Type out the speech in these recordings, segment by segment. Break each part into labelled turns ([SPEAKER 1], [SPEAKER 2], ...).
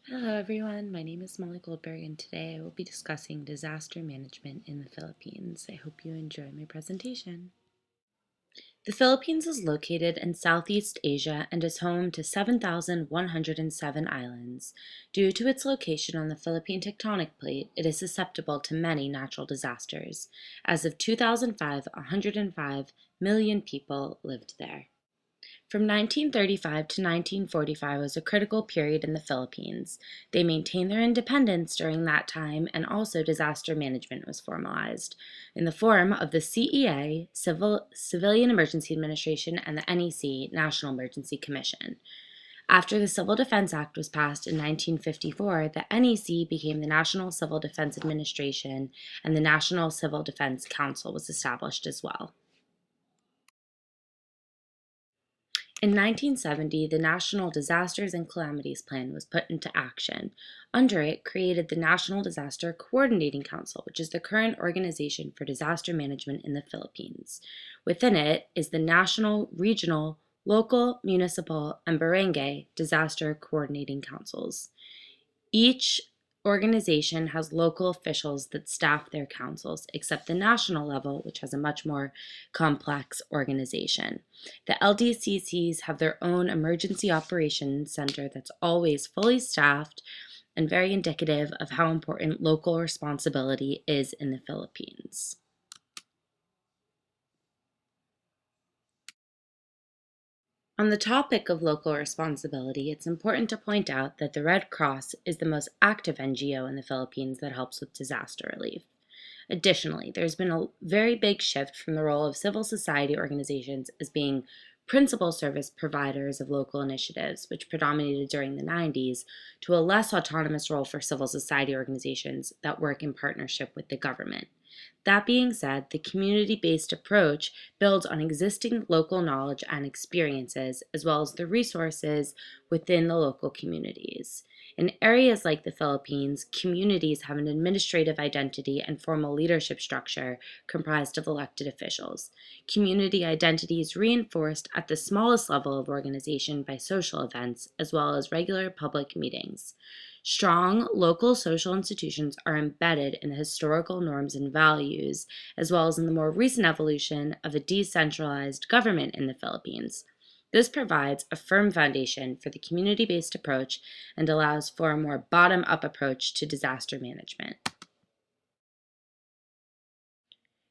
[SPEAKER 1] Hello everyone, my name is Molly Goldberg and today I will be discussing disaster management in the Philippines. I hope you enjoy my presentation. The Philippines is located in Southeast Asia and is home to 7,107 islands. Due to its location on the Philippine tectonic plate, it is susceptible to many natural disasters. As of 2005, 105 million people lived there. From 1935 to 1945 was a critical period in the Philippines. They maintained their independence during that time, and also disaster management was formalized in the form of the CEA, Civilian Emergency Administration, and the NEC, National Emergency Commission. After the Civil Defense Act was passed in 1954, the NEC became the National Civil Defense Administration, and the National Civil Defense Council was established as well. In 1970, the National Disasters and Calamities Plan was put into action. Under it, created the National Disaster Coordinating Council, which is the current organization for disaster management in the Philippines. Within it is the national, regional, local, municipal, and barangay disaster coordinating councils. Each organization has local officials that staff their councils, except the national level, which has a much more complex organization. The LDCCs have their own emergency operations center that's always fully staffed and very indicative of how important local responsibility is in the Philippines. On the topic of local responsibility, it's important to point out that the Red Cross is the most active NGO in the Philippines that helps with disaster relief. Additionally, there's been a very big shift from the role of civil society organizations as being principal service providers of local initiatives, which predominated during the 90s, to a less autonomous role for civil society organizations that work in partnership with the government. That being said, the community-based approach builds on existing local knowledge and experiences, as well as the resources within the local communities. In areas like the Philippines, communities have an administrative identity and formal leadership structure comprised of elected officials. Community identity is reinforced at the smallest level of organization by social events, as well as regular public meetings. Strong local social institutions are embedded in the historical norms and values, as well as in the more recent evolution of a decentralized government in the Philippines. This provides a firm foundation for the community-based approach and allows for a more bottom-up approach to disaster management.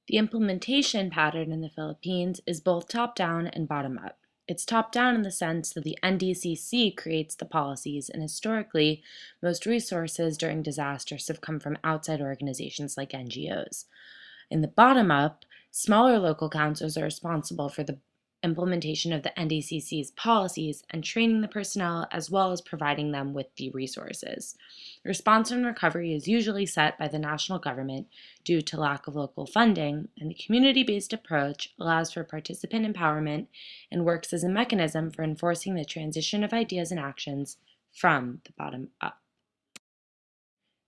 [SPEAKER 1] The implementation pattern in the Philippines is both top-down and bottom-up. It's top-down in the sense that the NDCC creates the policies, and historically, most resources during disasters have come from outside organizations like NGOs. In the bottom-up, smaller local councils are responsible for the implementation of the NDCC's policies and training the personnel, as well as providing them with the resources. Response and recovery is usually set by the national government due to lack of local funding, and the community-based approach allows for participant empowerment and works as a mechanism for enforcing the transition of ideas and actions from the bottom up.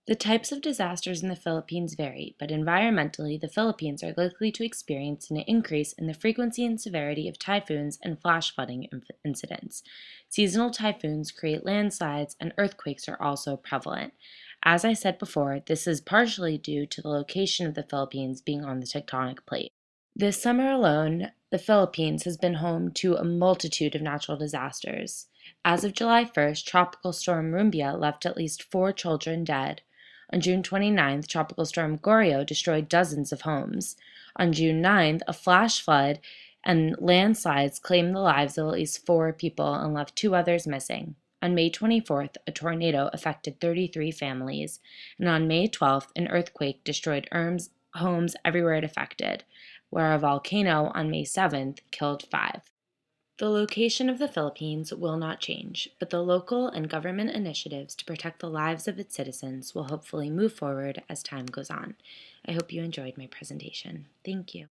[SPEAKER 1] The types of disasters in the Philippines vary, but environmentally, the Philippines are likely to experience an increase in the frequency and severity of typhoons and flash flooding incidents. Seasonal typhoons create landslides, and earthquakes are also prevalent. As I said before, this is partially due to the location of the Philippines being on the tectonic plate. This summer alone, the Philippines has been home to a multitude of natural disasters. As of July 1st, Tropical Storm Rumbia left at least 4 children dead. On June 29th, Tropical Storm Goryeo destroyed dozens of homes. On June 9th, a flash flood and landslides claimed the lives of at least 4 people and left 2 others missing. On May 24th, a tornado affected 33 families, and on May 12th, an earthquake destroyed homes everywhere it affected, where a volcano on May 7th killed 5. The location of the Philippines will not change, but the local and government initiatives to protect the lives of its citizens will hopefully move forward as time goes on. I hope you enjoyed my presentation. Thank you.